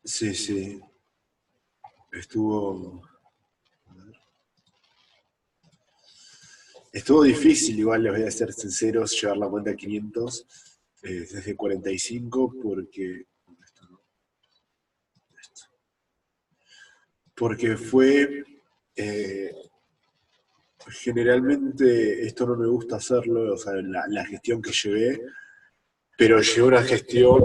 Sí, sí. Estuvo, estuvo difícil, igual les voy a ser sinceros, llevar la cuenta a 500 desde 45 porque fue, eh, generalmente esto no me gusta hacerlo, o sea, la gestión que llevé, pero llevé una gestión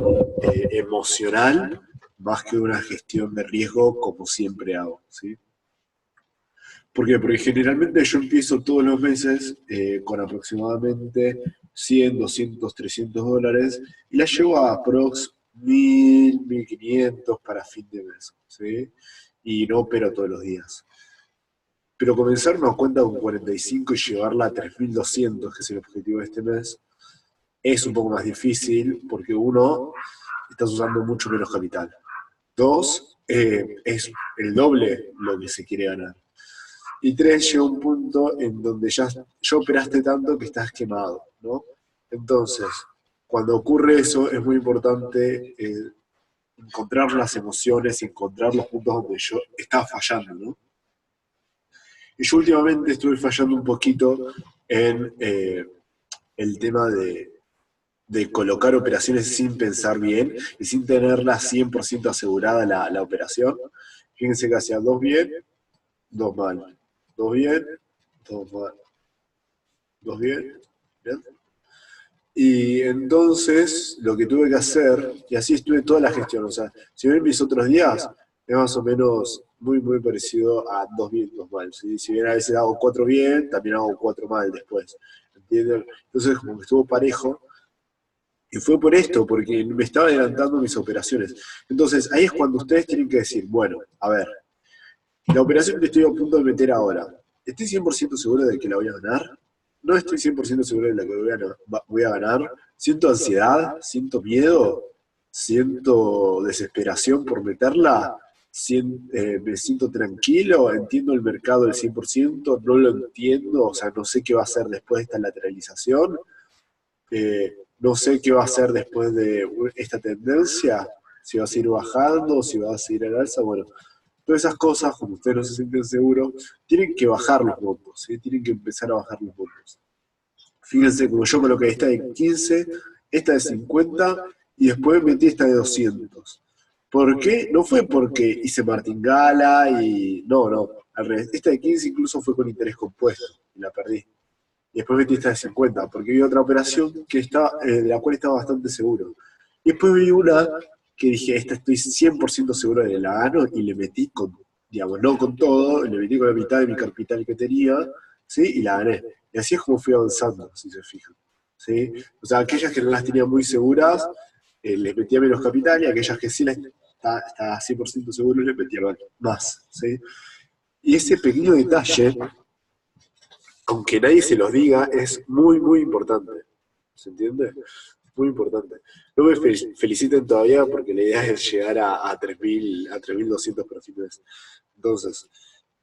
emocional más que una gestión de riesgo como siempre hago, ¿sí? ¿Por qué? Porque generalmente yo empiezo todos los meses con aproximadamente 100, 200, 300 dólares y la llevo a aprox 1000, 1500 para fin de mes, ¿sí? Y no opero todos los días. Pero comenzar una cuenta con 45 y llevarla a 3200, que es el objetivo de este mes, es un poco más difícil porque uno, estás usando mucho menos capital. Dos, es el doble lo que se quiere ganar. Y tres, llega un punto en donde ya operaste tanto que estás quemado, ¿no? Entonces, cuando ocurre eso, es muy importante encontrar las emociones y encontrar los puntos donde yo estaba fallando, ¿no? Y yo últimamente estuve fallando un poquito en el tema de colocar operaciones sin pensar bien y sin tenerla 100% asegurada la operación. Fíjense que hacía dos bien, dos mal. Dos bien, dos mal. Dos bien, ¿bien? Y entonces lo que tuve que hacer, y así estuve toda la gestión, o sea, si ven mis otros días, es más o menos muy, muy parecido a dos bien, dos mal. ¿Sí? Si bien a veces hago cuatro bien, también hago cuatro mal después. ¿Entienden? Entonces, como que estuvo parejo, y fue por esto, porque me estaba adelantando mis operaciones. Entonces, ahí es cuando ustedes tienen que decir, bueno, a ver, la operación que estoy a punto de meter ahora, ¿estoy 100% seguro de que la voy a ganar? No estoy 100% seguro de la que voy a ganar. Siento ansiedad, siento miedo, siento desesperación por meterla, me siento tranquilo, entiendo el mercado al 100%, no lo entiendo, o sea, no sé qué va a hacer después de esta lateralización, no sé qué va a hacer después de esta tendencia, si va a seguir bajando, si va a seguir al alza, bueno, todas esas cosas, como ustedes no se sienten seguros, tienen que bajar los montos, ¿sí? Tienen que empezar a bajar los montos. Fíjense, como yo coloqué esta de 15, esta de 50 y después metí esta de 200. ¿Por qué? No fue porque hice martingala y... No, no, al revés. Esta de 15 incluso fue con interés compuesto y la perdí. Y después metí esta de 50, porque vi otra operación de la cual estaba bastante seguro. Y después vi una que dije, esta estoy 100% seguro de que la gano, y le metí con, digamos, no con todo, le metí con la mitad de mi capital que tenía, ¿sí? Y la gané. Y así es como fui avanzando, si se fijan. ¿Sí? O sea, aquellas que no las tenía muy seguras, les metía menos capital, y aquellas que sí las estaba 100% seguro, les metía más. ¿Sí? Y ese pequeño detalle, aunque nadie se los diga, es muy, muy importante. ¿Se entiende? Muy importante. No me feliciten todavía porque la idea es llegar a 3.000, a 3.200 perfiles. Entonces,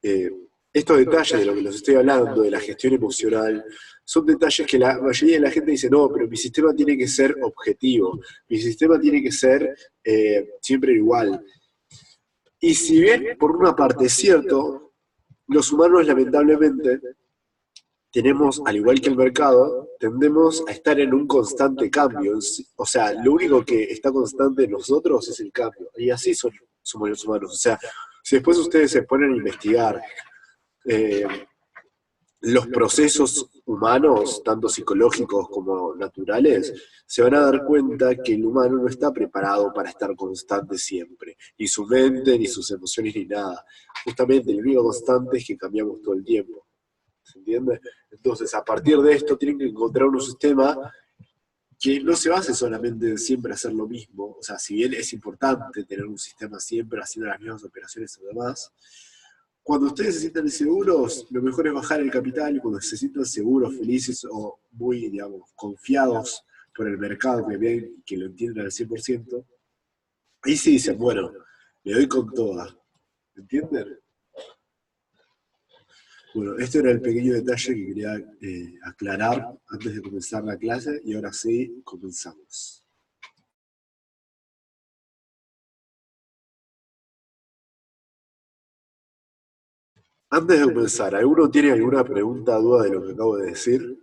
eh, estos detalles de lo que les estoy hablando, de la gestión emocional, son detalles que la mayoría de la gente dice, no, pero mi sistema tiene que ser objetivo, mi sistema tiene que ser siempre igual. Y si bien por una parte es cierto, los humanos lamentablemente tenemos, al igual que el mercado, tendemos a estar en un constante cambio. O sea, lo único que está constante en nosotros es el cambio. Y así somos los humanos. O sea, si después ustedes se ponen a investigar eh, los procesos humanos, tanto psicológicos como naturales, se van a dar cuenta que el humano no está preparado para estar constante siempre. Ni su mente, ni sus emociones, ni nada. Justamente el único constante es que cambiamos todo el tiempo. ¿Se entiende? Entonces, a partir de esto, tienen que encontrar un sistema que no se base solamente en siempre hacer lo mismo. O sea, si bien es importante tener un sistema siempre haciendo las mismas operaciones o demás, cuando ustedes se sientan seguros, lo mejor es bajar el capital, y cuando se sientan seguros, felices o muy, digamos, confiados por el mercado, que ven que lo entienden al 100%, ahí sí dicen, bueno, le doy con toda. ¿Entienden? Bueno, este era el pequeño detalle que quería aclarar antes de comenzar la clase, y ahora sí, comenzamos. Antes de comenzar, ¿alguno tiene alguna pregunta, duda de lo que acabo de decir?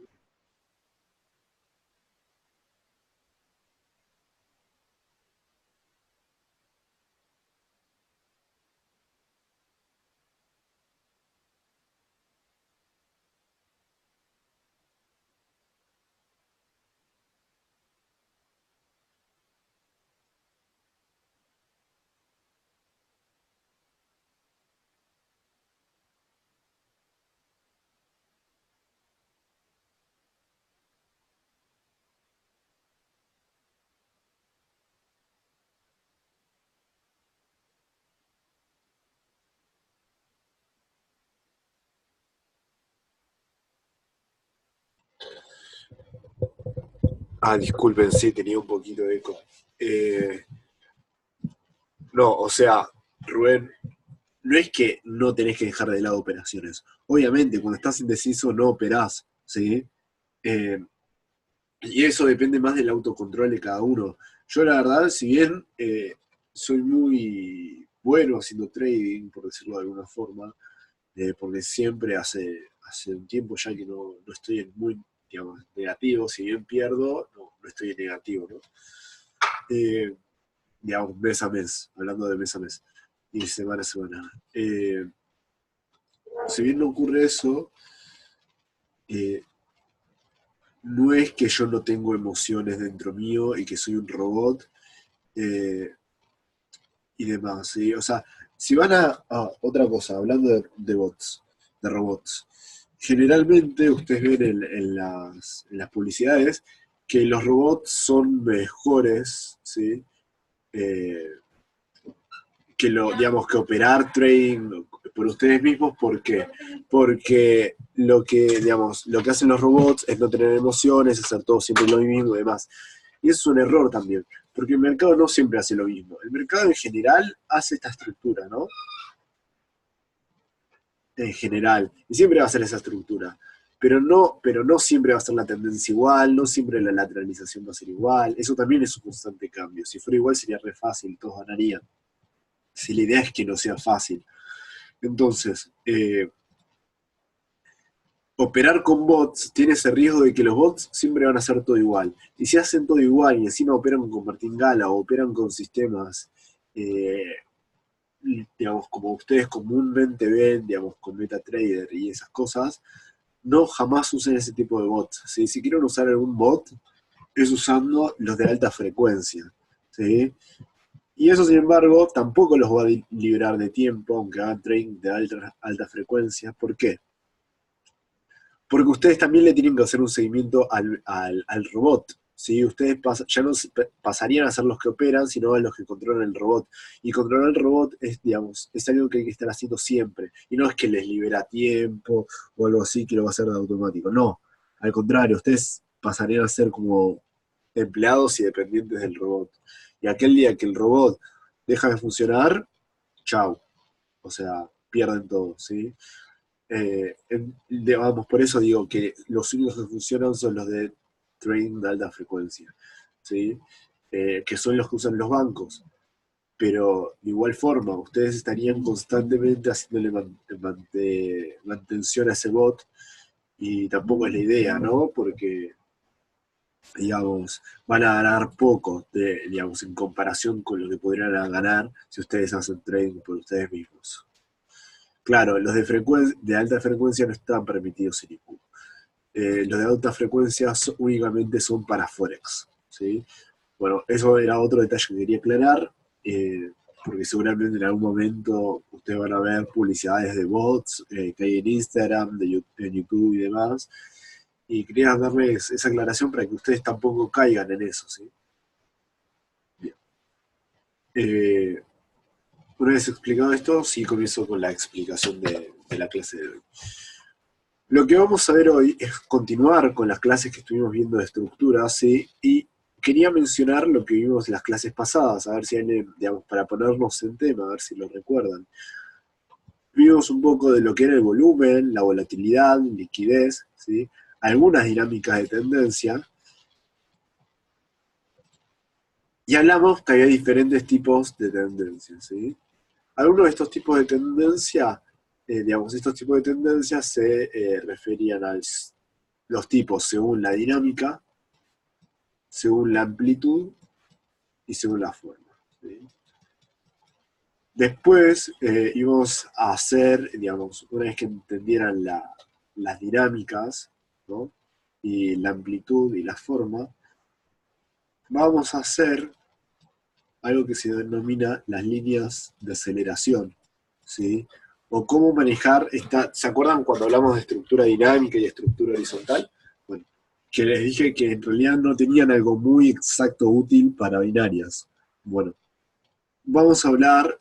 Ah, disculpen, sí, tenía un poquito de eco. Eh, no, o sea, Rubén, no es que no tenés que dejar de lado operaciones. Obviamente, cuando estás indeciso no operás, ¿sí? Eh, y eso depende más del autocontrol de cada uno. Yo la verdad, si bien soy muy bueno haciendo trading, por decirlo de alguna forma, porque siempre hace un tiempo ya que no estoy en muy, digamos, negativo, si bien pierdo, no estoy en negativo, ¿no? Eh, digamos, mes a mes, hablando de mes a mes y semana a semana. Si bien no ocurre eso, eh, no es que yo no tengo emociones dentro mío y que soy un robot eh, y demás, ¿sí? O sea, si van otra cosa, hablando de bots, de robots, generalmente ustedes ven en las publicidades que los robots son mejores, ¿sí? Eh, que digamos, que operar trading por ustedes mismos, ¿por qué? Porque digamos, lo que hacen los robots es no tener emociones, hacer todo siempre lo mismo y demás. Y eso es un error también, porque el mercado no siempre hace lo mismo. El mercado en general hace esta estructura, ¿no? En general, y siempre va a ser esa estructura. Pero no siempre va a ser la tendencia igual, no siempre la lateralización va a ser igual. Eso también es un constante cambio. Si fuera igual sería re fácil, todos ganarían. Si la idea es que no sea fácil. Entonces, operar con bots tiene ese riesgo de que los bots siempre van a hacer todo igual. Y si hacen todo igual y encima operan con martingala o operan con sistemas, eh, digamos, como ustedes comúnmente ven, digamos, con MetaTrader y esas cosas, no jamás usen ese tipo de bots. ¿Sí? Si quieren usar algún bot, es usando los de alta frecuencia. ¿Sí? Y eso, sin embargo, tampoco los va a liberar de tiempo, aunque hagan trading de alta frecuencia. ¿Por qué? Porque ustedes también le tienen que hacer un seguimiento al robot. ¿Sí? Ustedes ya no pasarían a ser los que operan, sino a los que controlan el robot. Y controlar el robot es, digamos, es algo que hay que estar haciendo siempre. Y no es que les libera tiempo o algo así que lo va a hacer de automático. No, al contrario, ustedes pasarían a ser como empleados y dependientes del robot. Y aquel día que el robot deja de funcionar, chau. O sea, pierden todo, ¿sí? Vamos, por eso digo que los únicos que funcionan son los de trading de alta frecuencia, ¿sí? Que son los que usan los bancos. Pero de igual forma, ustedes estarían constantemente haciéndole mantención a ese bot y tampoco es la idea, ¿no? Porque, digamos, van a ganar poco, digamos, en comparación con lo que podrían ganar si ustedes hacen trading por ustedes mismos. Claro, los de alta frecuencia no están permitidos en IQ. Los de alta frecuencia únicamente son para Forex. ¿Sí? Bueno, eso era otro detalle que quería aclarar, porque seguramente en algún momento ustedes van a ver publicidades de bots que hay en Instagram, en YouTube y demás. Y quería darles esa aclaración para que ustedes tampoco caigan en eso. ¿Sí? Bien. Eh, una vez explicado esto, sí comienzo con la explicación de la clase de hoy. Lo que vamos a ver hoy es continuar con las clases que estuvimos viendo de estructura, ¿sí? Y quería mencionar lo que vimos en las clases pasadas, a ver si hay, digamos, para ponernos en tema, a ver si lo recuerdan. Vimos un poco de lo que era el volumen, la volatilidad, liquidez, ¿sí? Algunas dinámicas de tendencia, y hablamos que había diferentes tipos de tendencias, ¿sí? Algunos de estos tipos de tendencia digamos, estos tipos de tendencias se referían a los tipos según la dinámica, según la amplitud y según la forma. ¿Sí? Después íbamos a hacer, digamos, una vez que entendieran las dinámicas, ¿no? Y la amplitud y la forma, vamos a hacer algo que se denomina las líneas de aceleración, ¿sí? O cómo manejar esta. ¿Se acuerdan cuando hablamos de estructura dinámica y estructura horizontal? Bueno, que les dije que en realidad no tenían algo muy exacto útil para binarias. Bueno, vamos a hablar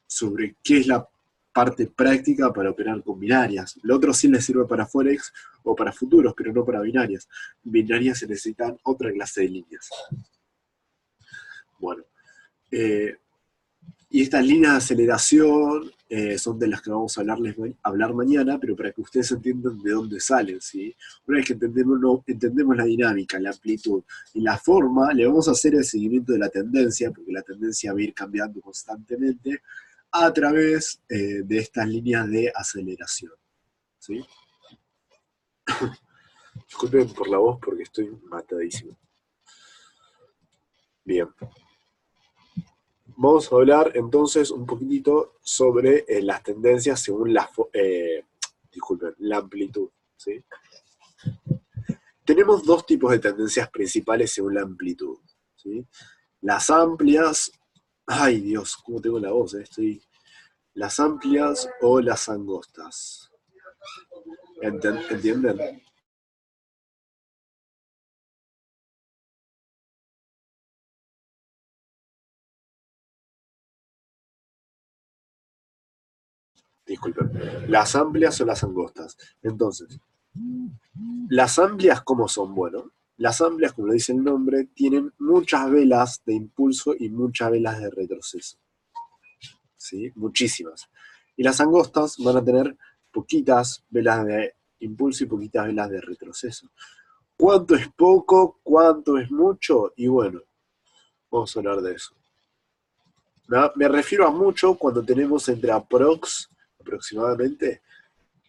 sobre qué es la parte práctica para operar con binarias. Lo otro sí les sirve para Forex o para futuros, pero no para binarias. Binarias se necesitan otra clase de líneas. Bueno, y estas líneas de aceleración son de las que vamos a hablar mañana, pero para que ustedes entiendan de dónde salen, ¿sí? Una vez que entendemos la dinámica, la amplitud y la forma, le vamos a hacer el seguimiento de la tendencia, porque la tendencia va a ir cambiando constantemente, a través de estas líneas de aceleración, ¿sí? Disculpen por la voz porque estoy matadísimo. Bien. Vamos a hablar entonces un poquitito sobre las tendencias según la amplitud, ¿sí? Tenemos dos tipos de tendencias principales según la amplitud, ¿sí? Las amplias, ay Dios, cómo tengo la voz, las amplias o las angostas. ¿Entienden? Disculpen. Las amplias o las angostas. Entonces, las amplias, ¿cómo son? Bueno, las amplias, como lo dice el nombre, tienen muchas velas de impulso y muchas velas de retroceso. ¿Sí? Muchísimas. Y las angostas van a tener poquitas velas de impulso y poquitas velas de retroceso. ¿Cuánto es poco? ¿Cuánto es mucho? Y bueno, vamos a hablar de eso. Me refiero a mucho cuando tenemos entre aproximadamente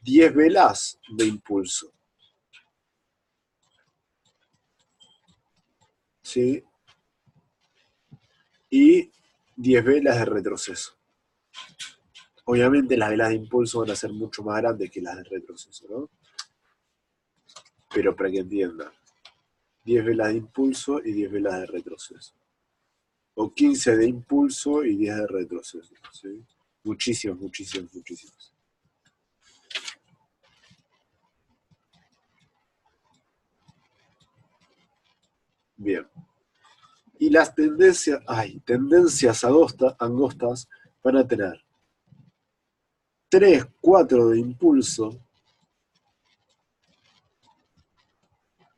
10 velas de impulso. ¿Sí? Y 10 velas de retroceso. Obviamente las velas de impulso van a ser mucho más grandes que las de retroceso, ¿no? Pero para que entiendan, 10 velas de impulso y 10 velas de retroceso. O 15 de impulso y 10 de retroceso, ¿sí? Muchísimos. Bien. Y las tendencias angostas van a tener 3, 4 de impulso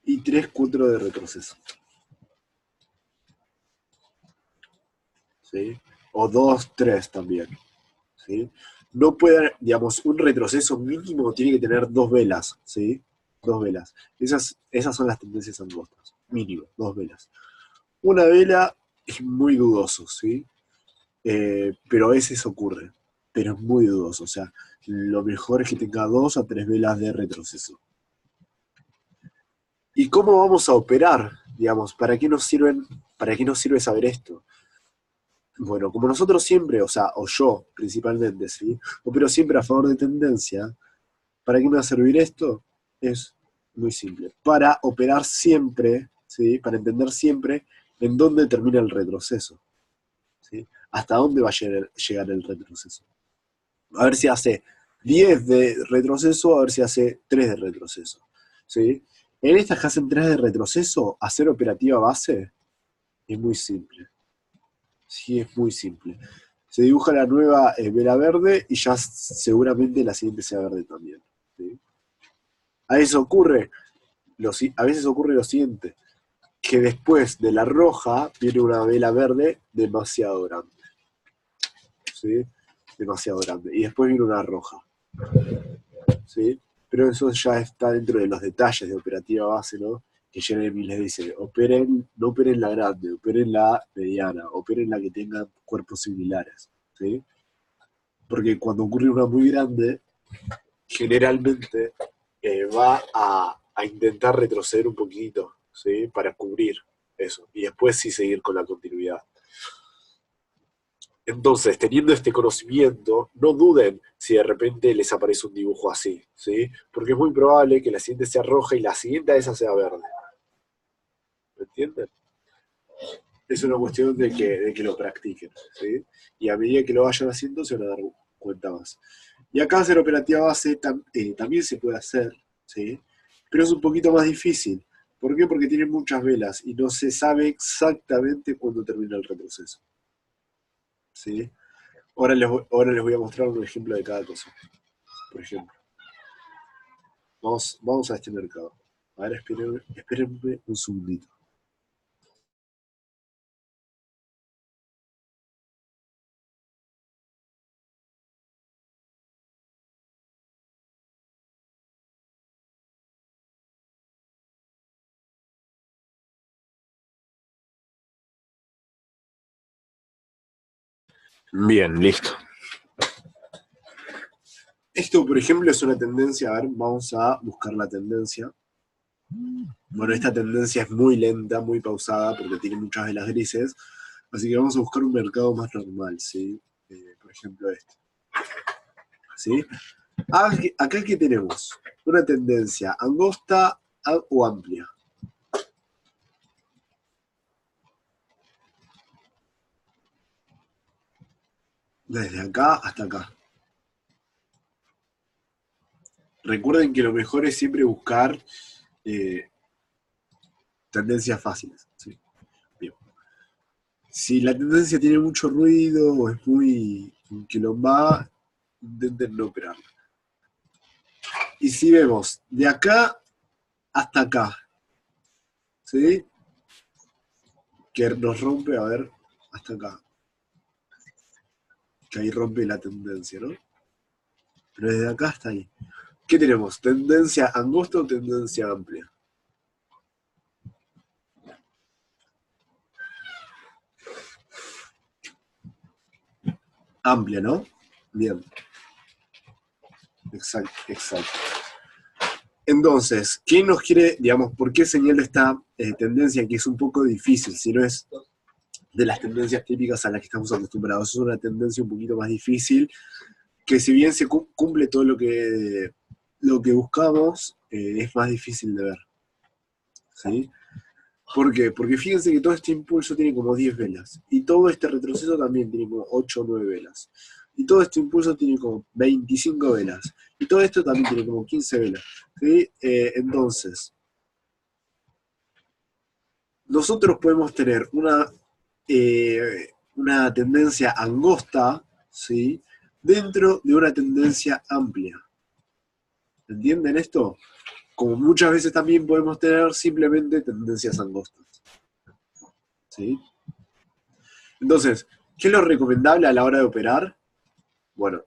y 3, 4 de retroceso. ¿Sí? O 2, 3 también. ¿Sí? No puede, digamos, un retroceso mínimo tiene que tener 2 velas, ¿sí? 2 velas. Esas son las tendencias angostas. Mínimo, 2 velas. Una vela es muy dudoso, ¿sí? Pero a veces ocurre. Pero es muy dudoso. O sea, lo mejor es que tenga 2 a 3 velas de retroceso. ¿Y cómo vamos a operar? Digamos, ¿para qué nos sirve saber esto? Bueno, como nosotros siempre, o sea, o yo principalmente, ¿sí? Opero siempre a favor de tendencia. ¿Para qué me va a servir esto? Es muy simple. Para operar siempre, ¿sí? Para entender siempre en dónde termina el retroceso, ¿sí? Hasta dónde va a llegar el retroceso. A ver si hace 10 de retroceso, a ver si hace 3 de retroceso, ¿sí? En estas que hacen 3 de retroceso, hacer operativa base es muy simple. Sí, es muy simple. Se dibuja la nueva vela verde y ya seguramente la siguiente sea verde también, ¿sí? A veces ocurre lo siguiente, que después de la roja viene una vela verde demasiado grande, ¿sí? Demasiado grande. Y después viene una roja, ¿sí? Pero eso ya está dentro de los detalles de operativa base, ¿no? Que Jeremy les dice, no operen la grande, operen la mediana, operen la que tenga cuerpos similares, ¿sí? Porque cuando ocurre una muy grande, generalmente va a intentar retroceder un poquito, ¿sí? Para cubrir eso. Y después sí seguir con la continuidad. Entonces, teniendo este conocimiento, no duden si de repente les aparece un dibujo así, ¿sí? Porque es muy probable que la siguiente sea roja y la siguiente a esa sea verde. ¿Me entienden? Es una cuestión de que lo practiquen, ¿sí? Y a medida que lo vayan haciendo, se van a dar cuenta más. Y acá hacer operativa base también se puede hacer, ¿sí? Pero es un poquito más difícil. ¿Por qué? Porque tiene muchas velas y no se sabe exactamente cuándo termina el retroceso, ¿sí? Ahora les voy a mostrar un ejemplo de cada cosa. Por ejemplo, vamos a este mercado. A ver, espérenme un segundito. Bien, listo. Esto, por ejemplo, es una tendencia. A ver, vamos a buscar la tendencia. Bueno, esta tendencia es muy lenta, muy pausada, porque tiene muchas velas grises. Así que vamos a buscar un mercado más normal, ¿sí? Por ejemplo, este. ¿Sí? Acá que tenemos una tendencia angosta o amplia. Desde acá hasta acá. Recuerden que lo mejor es siempre buscar eh, tendencias fáciles. ¿Sí? Bien. Si la tendencia tiene mucho ruido o es muy quilombada, intenten no operarla. Y si vemos de acá hasta acá, ¿sí? Que nos rompe, a ver, hasta acá. Que ahí rompe la tendencia, ¿no? Pero desde acá hasta ahí. ¿Qué tenemos? ¿Tendencia angosta o tendencia amplia? Amplia, ¿no? Bien, exacto, exacto. Entonces, ¿qué nos quiere, digamos, por qué señala esta tendencia que es un poco difícil, si no es de las tendencias típicas a las que estamos acostumbrados? Es una tendencia un poquito más difícil, que si bien se cumple todo lo que buscamos, es más difícil de ver, ¿sí? ¿Por qué? Porque fíjense que todo este impulso tiene como 10 velas, y todo este retroceso también tiene como 8 o 9 velas, y todo este impulso tiene como 25 velas, y todo esto también tiene como 15 velas, ¿sí? Entonces, nosotros podemos tener una tendencia angosta, ¿sí? Dentro de una tendencia amplia. ¿Entienden esto? Como muchas veces también podemos tener simplemente tendencias angostas, ¿sí? Entonces, ¿qué es lo recomendable a la hora de operar? Bueno,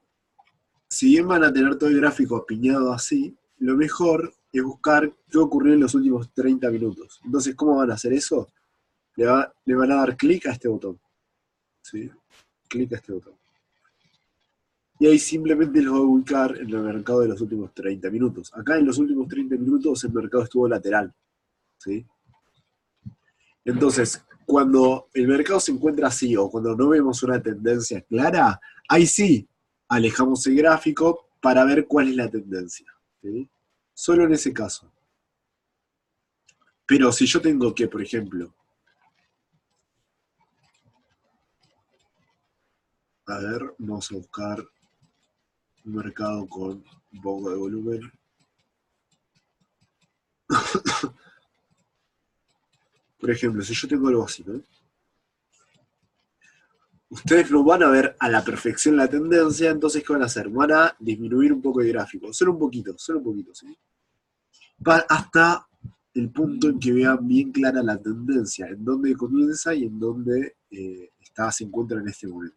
si bien van a tener todo el gráfico apiñado así, lo mejor es buscar qué ocurrió en los últimos 30 minutos. Entonces, ¿cómo van a hacer eso? Le van a dar clic a este botón, ¿sí? Clic a este botón. Y ahí simplemente los va a ubicar en el mercado de los últimos 30 minutos. Acá en los últimos 30 minutos el mercado estuvo lateral, ¿sí? Entonces, cuando el mercado se encuentra así o cuando no vemos una tendencia clara, ahí sí alejamos el gráfico para ver cuál es la tendencia, ¿sí? Solo en ese caso. Pero si yo tengo que, por ejemplo, a ver, vamos a buscar un mercado con un poco de volumen. Por ejemplo, si yo tengo algo así, ¿no? Ustedes no van a ver a la perfección la tendencia, entonces ¿qué van a hacer? Van a disminuir un poco el gráfico, solo un poquito, ¿sí? Hasta el punto en que vean bien clara la tendencia, en dónde comienza y en dónde se encuentra en este momento,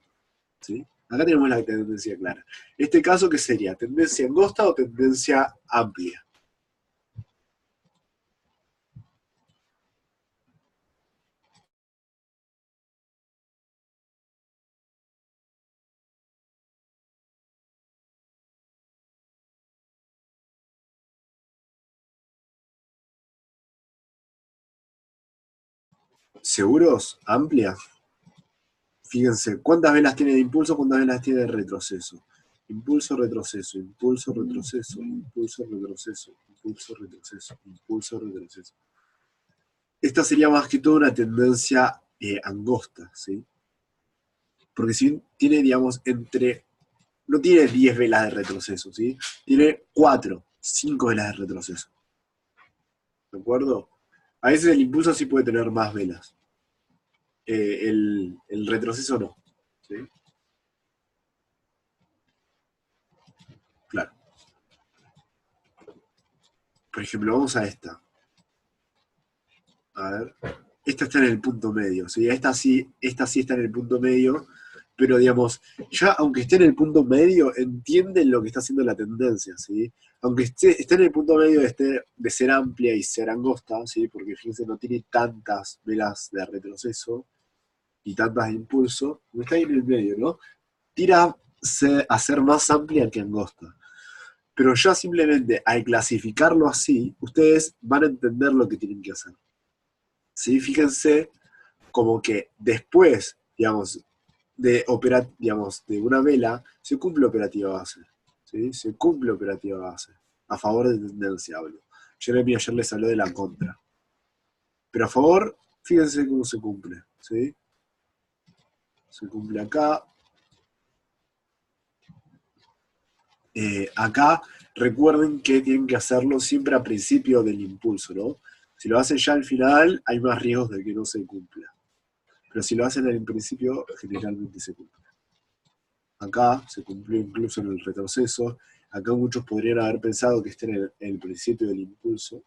¿sí? Acá tenemos la tendencia clara. Este caso, ¿qué sería? ¿Tendencia angosta o tendencia amplia? ¿Seguros? ¿Amplia? Fíjense, ¿cuántas velas tiene de impulso? ¿Cuántas velas tiene de retroceso? Impulso, retroceso, impulso, retroceso, impulso, retroceso, impulso, retroceso, impulso, retroceso. Esta sería más que todo una tendencia angosta, ¿sí? Porque si tiene, digamos, no tiene 10 velas de retroceso, ¿sí? Tiene 4, 5 velas de retroceso. ¿De acuerdo? A veces el impulso sí puede tener más velas. El retroceso no, ¿sí? Claro. Por ejemplo, vamos a esta. A ver. Esta está en el punto medio, ¿sí? Esta sí está en el punto medio, pero digamos, ya aunque esté en el punto medio, entienden lo que está haciendo la tendencia, ¿sí? Aunque esté en el punto medio de ser amplia y ser angosta, ¿sí? Porque fíjense, no tiene tantas velas de retroceso y tantas de impulso, no está ahí en el medio, ¿no? Tira a ser más amplia que angosta. Pero ya simplemente al clasificarlo así, ustedes van a entender lo que tienen que hacer. ¿Sí? Fíjense como que después, digamos, de una vela, se cumple operativa base. ¿Sí? Se cumple operativa base. A favor de tendencia hablo. Jeremy ayer les habló de la contra. Pero a favor, fíjense cómo se cumple. ¿Sí? Se cumple acá. Acá recuerden que tienen que hacerlo siempre a principio del impulso, ¿no? Si lo hacen ya al final, hay más riesgos de que no se cumpla. Pero si lo hacen al principio, generalmente se cumple. Acá se cumplió incluso en el retroceso. Acá muchos podrían haber pensado que está en el principio del impulso.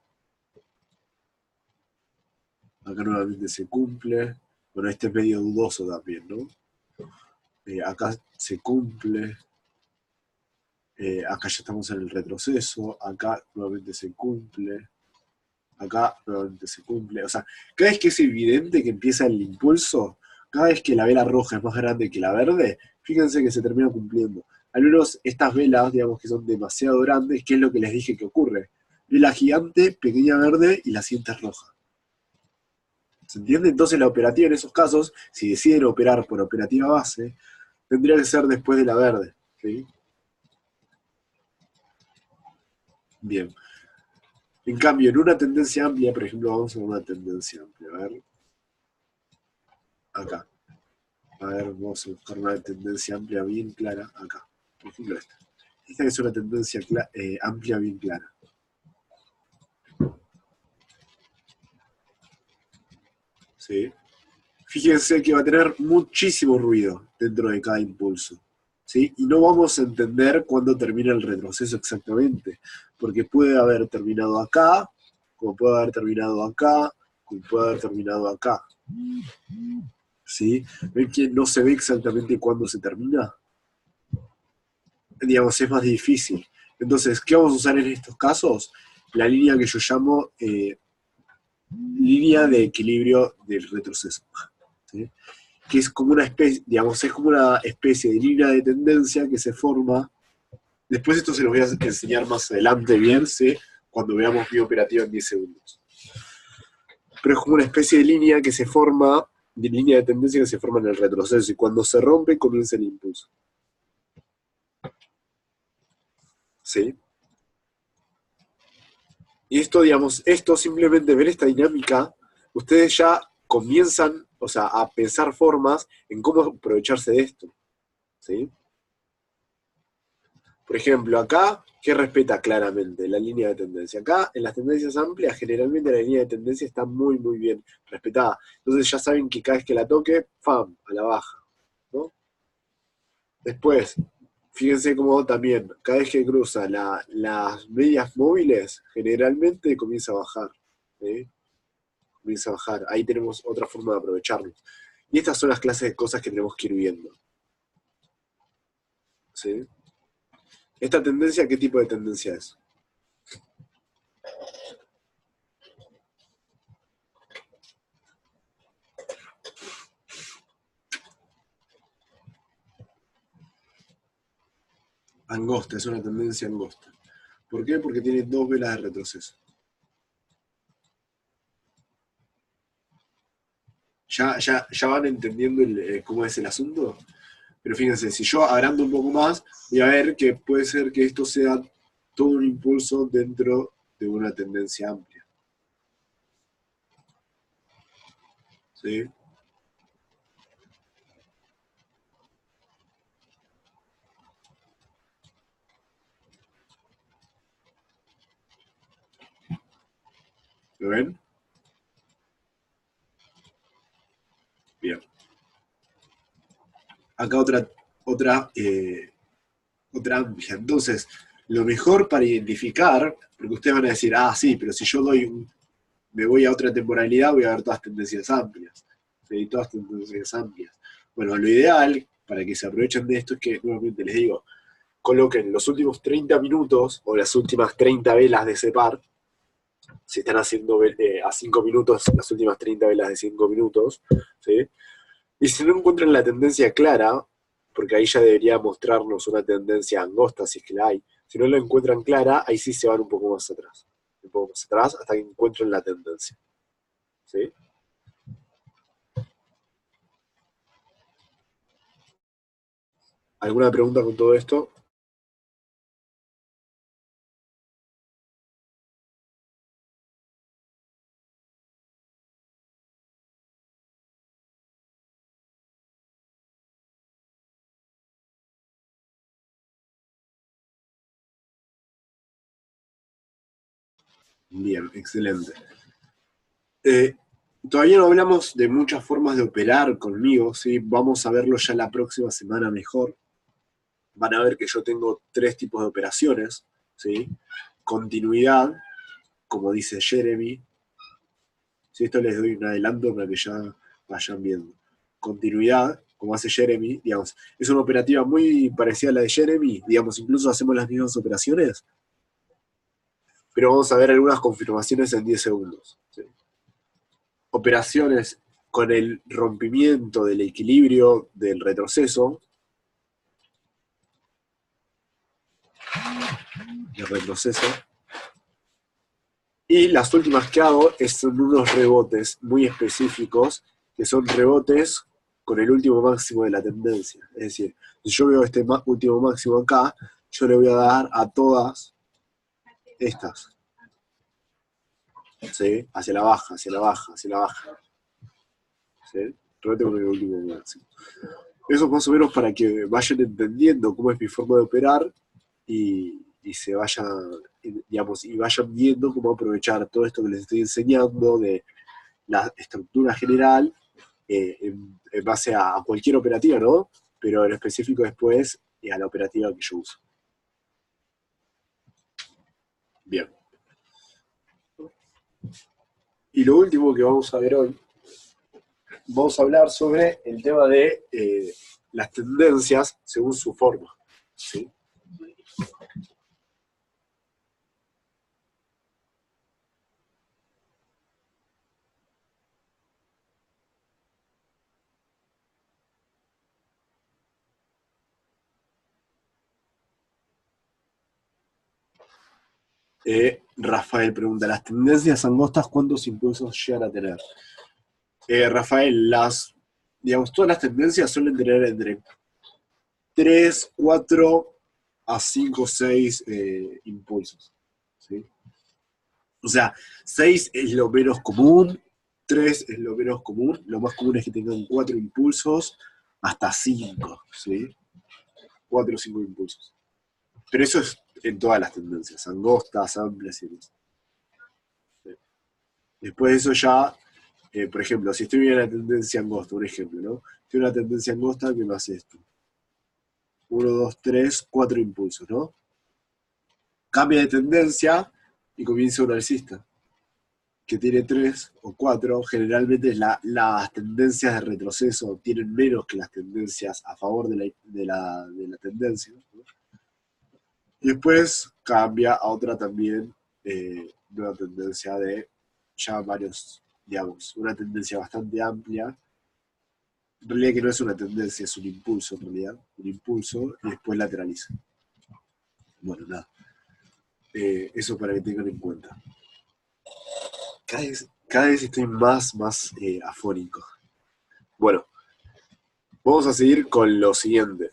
Acá nuevamente se cumple. Bueno, este es medio dudoso también, ¿no? Acá se cumple. Acá ya estamos en el retroceso. Acá nuevamente se cumple. Acá nuevamente se cumple. O sea, cada vez que es evidente que empieza el impulso, cada vez que la vela roja es más grande que la verde, fíjense que se termina cumpliendo. Al menos estas velas, digamos que son demasiado grandes, ¿qué es lo que les dije que ocurre? Vela gigante, pequeña verde y la siguiente es roja. ¿Se entiende? Entonces la operativa en esos casos, si deciden operar por operativa base, tendría que ser después de la verde. ¿Sí? Bien. En cambio, en una tendencia amplia, por ejemplo, vamos a una tendencia amplia. A ver, acá. A ver, vamos a buscar una tendencia amplia bien clara acá. Por ejemplo, esta. Esta es una tendencia amplia bien clara. ¿Sí? Fíjense que va a tener muchísimo ruido dentro de cada impulso. ¿Sí? Y no vamos a entender cuándo termina el retroceso exactamente, porque puede haber terminado acá, como puede haber terminado acá, como puede haber terminado acá. ¿Sí? ¿Ven que no se ve exactamente cuándo se termina? Digamos, es más difícil. Entonces, ¿qué vamos a usar en estos casos? La línea que yo llamo línea de equilibrio del retroceso. ¿Sí? Que es como una especie, digamos, es como una especie de línea de tendencia que se forma. Después esto se los voy a enseñar más adelante bien, ¿sí? Cuando veamos mi operativa en 10 segundos. Pero es como una especie de línea que se forma, de línea de tendencia que se forma en el retroceso, y cuando se rompe comienza el impulso. ¿Sí? Y esto, digamos, esto simplemente ver esta dinámica, ustedes ya comienzan, o sea, a pensar formas en cómo aprovecharse de esto. ¿Sí? Por ejemplo, acá, ¿qué respeta claramente? La línea de tendencia. Acá, en las tendencias amplias, generalmente la línea de tendencia está muy, muy bien respetada. Entonces ya saben que cada vez que la toque, ¡pam!, a la baja. ¿No? Después, fíjense cómo también, cada vez que cruza las medias móviles, generalmente comienza a bajar. ¿Sí? Comienza a bajar. Ahí tenemos otra forma de aprovecharlo. Y estas son las clases de cosas que tenemos que ir viendo. ¿Sí? ¿Esta tendencia qué tipo de tendencia es? Angosta, es una tendencia angosta. ¿Por qué? Porque tiene dos velas de retroceso. ya van entendiendo cómo es el asunto. Pero fíjense, si yo agrando un poco más, voy a ver que puede ser que esto sea todo un impulso dentro de una tendencia amplia. ¿Sí? ¿Lo ven? Bien. Acá otra amplia. Entonces, lo mejor para identificar, porque ustedes van a decir, ah, sí, pero si yo me voy a otra temporalidad, voy a ver todas tendencias amplias. ¿Sí? Todas tendencias amplias. Bueno, lo ideal para que se aprovechen de esto es que, nuevamente les digo, coloquen los últimos 30 minutos o las últimas 30 velas de ese par. Si están haciendo a 5 minutos, las últimas 30 velas de 5 minutos. ¿Sí? Y si no encuentran la tendencia clara, porque ahí ya debería mostrarnos una tendencia angosta, si es que la hay. Si no la encuentran clara, ahí sí se van un poco más atrás. Un poco más atrás hasta que encuentren la tendencia. ¿Sí? ¿Alguna pregunta con todo esto? Bien, excelente. Eh, Todavía no hablamos de muchas formas de operar conmigo, ¿sí? Vamos a verlo ya la próxima semana mejor. Van a ver que yo tengo 3 tipos de operaciones, ¿sí? Continuidad, como dice Jeremy. Si esto les doy un adelanto para que ya vayan viendo. Continuidad, como hace Jeremy, digamos, es una operativa muy parecida a la de Jeremy, digamos, incluso hacemos las mismas operaciones, pero vamos a ver algunas confirmaciones en 10 segundos. ¿Sí? Operaciones con el rompimiento del equilibrio del retroceso, y las últimas que hago son unos rebotes muy específicos, que son rebotes con el último máximo de la tendencia. Es decir, si yo veo este último máximo acá, yo le voy a dar a todas estas, ¿sí? Hacia la baja, hacia la baja, hacia la baja. ¿Sí? Rebote con el último máximo. Eso es más o menos para que vayan entendiendo cómo es mi forma de operar y se vayan, digamos, y vayan viendo cómo aprovechar todo esto que les estoy enseñando de la estructura general en base a cualquier operativa, ¿no? Pero en específico después a la operativa que yo uso. Bien. Y lo último que vamos a ver hoy, vamos a hablar sobre el tema de las tendencias según su forma. ¿Sí? Rafael pregunta, ¿las tendencias angostas cuántos impulsos llegan a tener? Rafael, digamos, todas las tendencias suelen tener entre 3, 4 a 5, 6 impulsos. ¿Sí? O sea, 6 es lo menos común, 3 es lo menos común, lo más común es que tengan 4 impulsos hasta 5, ¿sí? 4 o 5 impulsos. Pero eso es en todas las tendencias, angostas, amplias y demás. ¿Sí? Después de eso ya, por ejemplo, si estoy en la tendencia angosta, un ejemplo, ¿no? Estoy en una tendencia angosta que me hace esto. 1, 2, 3, 4 impulsos, ¿no? Cambia de tendencia y comienza un alcista, que tiene 3 o 4, generalmente las tendencias de retroceso tienen menos que las tendencias a favor de la tendencia. ¿No? Y después cambia a otra también, una tendencia de ya varios, digamos, una tendencia bastante amplia. En realidad que no es una tendencia, es un impulso en realidad, un impulso y después lateraliza. Bueno, nada. Eso para que tengan en cuenta. Cada vez estoy más afónico. Bueno, vamos a seguir con lo siguiente,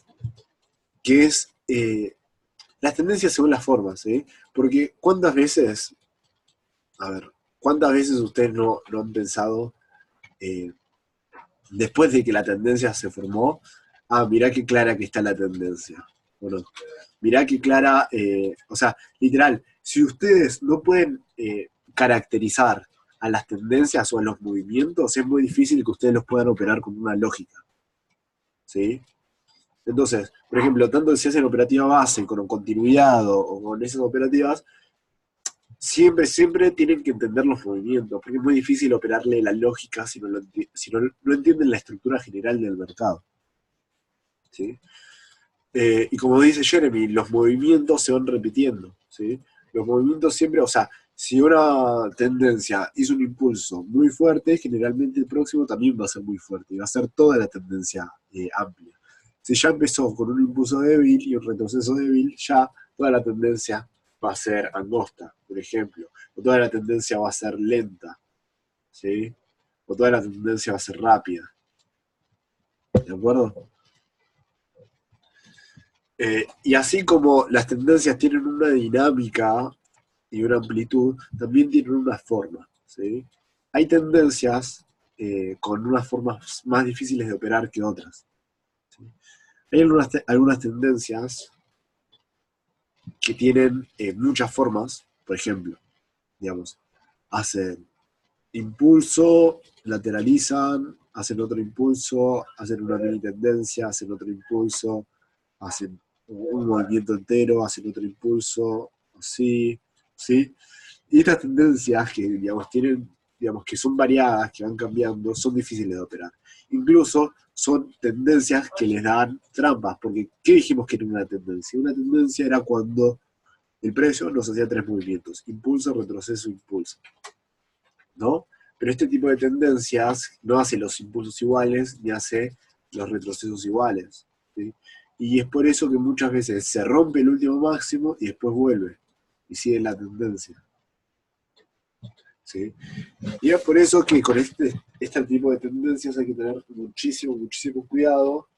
que es las tendencias según las formas, ¿sí? Porque a ver, cuántas veces ustedes no han pensado, eh, después de que la tendencia se formó, mirá qué clara que está la tendencia. Bueno, mirá qué clara, o sea, literal, si ustedes no pueden caracterizar a las tendencias o a los movimientos, es muy difícil que ustedes los puedan operar con una lógica, ¿sí? Entonces, por ejemplo, tanto si hacen operativa base, con continuidad o con esas operativas, siempre tienen que entender los movimientos, porque es muy difícil operarle la lógica si no entienden la estructura general del mercado, ¿sí? Y como dice Jeremy, los movimientos se van repitiendo, ¿sí? Los movimientos siempre, o sea, si una tendencia hizo un impulso muy fuerte, generalmente el próximo también va a ser muy fuerte, y va a ser toda la tendencia amplia. Si ya empezó con un impulso débil y un retroceso débil, ya toda la tendencia va a ser angosta, por ejemplo, o toda la tendencia va a ser lenta, ¿sí? O toda la tendencia va a ser rápida, ¿de acuerdo? Y así como las tendencias tienen una dinámica y una amplitud, también tienen una forma, ¿sí? Hay tendencias con unas formas más difíciles de operar que otras, ¿sí? Hay algunas tendencias que tienen muchas formas, por ejemplo, digamos, hacen impulso, lateralizan, hacen otro impulso, hacen una mini tendencia, hacen otro impulso, hacen un movimiento entero, hacen otro impulso, así, ¿sí? Y estas tendencias que, digamos, que son variadas, que van cambiando, son difíciles de operar. Incluso son tendencias que les dan trampas, porque ¿qué dijimos que era una tendencia? Una tendencia era cuando el precio nos hacía tres movimientos: impulso, retroceso, impulso, ¿no? Pero este tipo de tendencias no hace los impulsos iguales ni hace los retrocesos iguales, ¿sí? Y es por eso que muchas veces se rompe el último máximo y después vuelve y sigue la tendencia, ¿sí? Y es por eso que con este tipo de tendencias hay que tener muchísimo cuidado,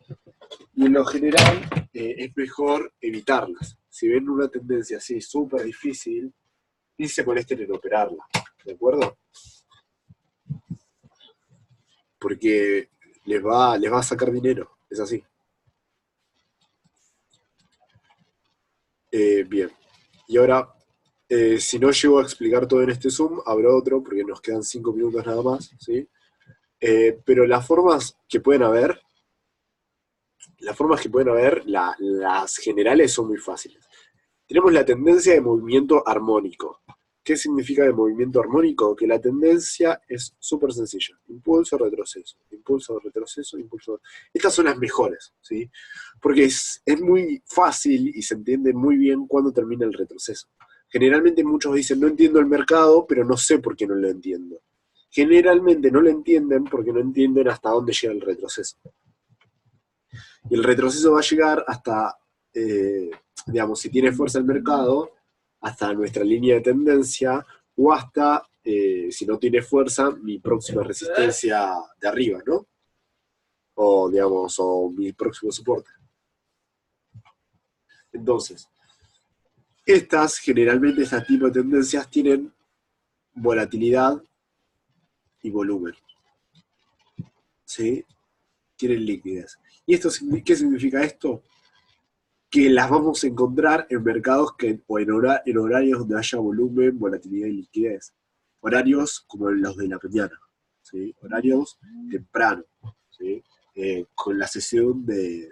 y en lo general es mejor evitarlas. Si ven una tendencia así súper difícil, ni se molesten en operarla, ¿de acuerdo? Porque les va a sacar dinero, es así. Bien, y ahora, si no llego a explicar todo en este Zoom, habrá otro, porque nos quedan 5 minutos nada más, ¿sí? Pero las formas que pueden haber, las generales son muy fáciles. Tenemos la tendencia de movimiento armónico. ¿Qué significa de movimiento armónico? Que la tendencia es súper sencilla: impulso, retroceso, impulso, retroceso, impulso. Estas son las mejores, ¿sí? Porque es muy fácil y se entiende muy bien cuándo termina el retroceso. Generalmente muchos dicen: no entiendo el mercado, pero no sé por qué no lo entiendo. Generalmente no lo entienden porque no entienden hasta dónde llega el retroceso. Y el retroceso va a llegar hasta, digamos, si tiene fuerza el mercado, hasta nuestra línea de tendencia, o hasta, si no tiene fuerza, mi próxima resistencia de arriba, ¿no? O, digamos, o mi próximo soporte. Entonces, generalmente, este tipo de tendencias tienen volatilidad y volumen, ¿sí? Tienen liquidez. ¿Y qué significa esto? Que las vamos a encontrar en mercados o en horarios donde haya volumen, volatilidad y liquidez. Horarios como los de la mañana, ¿sí? Horarios temprano, ¿sí? Con la sesión de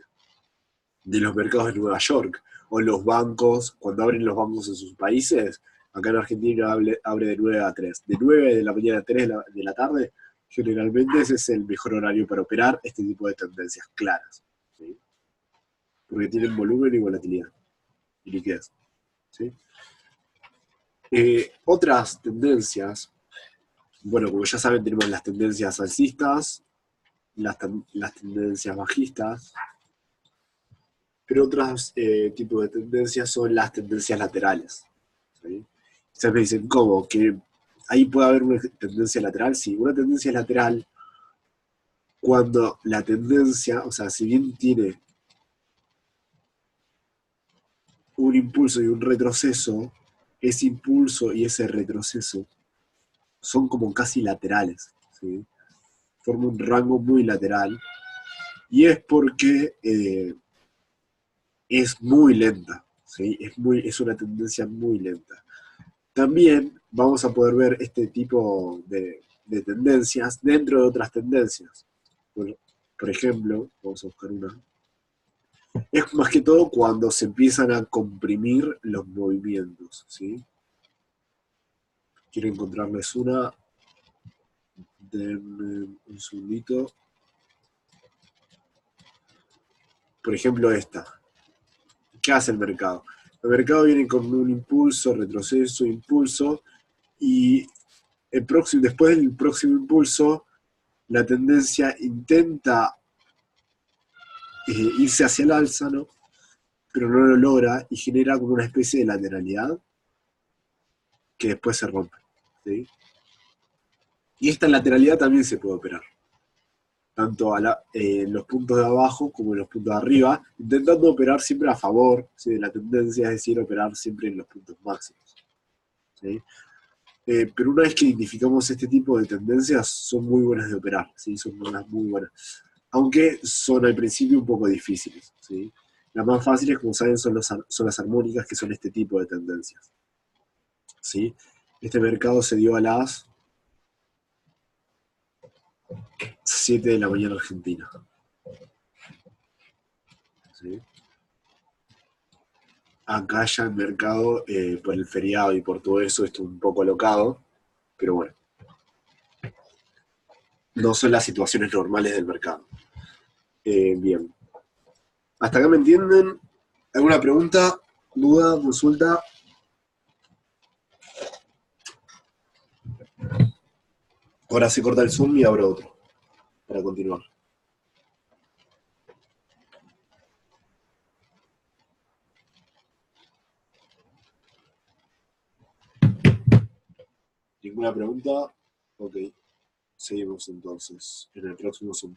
los mercados de Nueva York, o los bancos, cuando abren los bancos en sus países. Acá en Argentina abre de 9 a 3. De 9 de la mañana a 3 de la tarde, generalmente ese es el mejor horario para operar este tipo de tendencias claras, ¿sí? Porque tienen volumen y volatilidad y liquidez, ¿sí? Otras tendencias, bueno, como ya saben, tenemos las tendencias alcistas, las tendencias bajistas, pero otros tipos de tendencias son las tendencias laterales, ¿sí? Ustedes me dicen, ¿cómo? ¿Que ahí puede haber una tendencia lateral? Sí, una tendencia lateral, cuando la tendencia, o sea, si bien tiene un impulso y un retroceso, ese impulso y ese retroceso son como casi laterales, ¿sí? Forma un rango muy lateral, y es porque es muy lenta, ¿sí? Es una tendencia muy lenta. También vamos a poder ver este tipo de tendencias dentro de otras tendencias. Por ejemplo, vamos a buscar una. Es más que todo cuando se empiezan a comprimir los movimientos, ¿sí? Quiero encontrarles una. Denme un segundito. Por ejemplo, esta. ¿Qué hace el mercado? El mercado viene con un impulso, retroceso, impulso, y después del próximo impulso, la tendencia intenta irse hacia el alza, ¿no? Pero no lo logra y genera como una especie de lateralidad que después se rompe, ¿sí? Y esta lateralidad también se puede operar, tanto en los puntos de abajo como en los puntos de arriba, intentando operar siempre a favor, ¿sí?, de la tendencia, es decir, operar siempre en los puntos máximos, ¿sí? Pero una vez que identificamos este tipo de tendencias, son muy buenas de operar, ¿sí? Son unas muy buenas. Aunque son al principio un poco difíciles, ¿sí? Las más fáciles, como saben, son las armónicas, que son este tipo de tendencias, ¿sí? Este mercado se dio a las 7 de la mañana argentina, ¿sí? Acá ya el mercado, por el feriado y por todo eso, está un poco alocado, pero bueno, no son las situaciones normales del mercado. Bien. ¿Hasta acá me entienden? ¿Alguna pregunta, duda, consulta? Ahora se corta el Zoom y abro otro para continuar. ¿Ninguna pregunta? Ok, seguimos entonces en el próximo Zoom.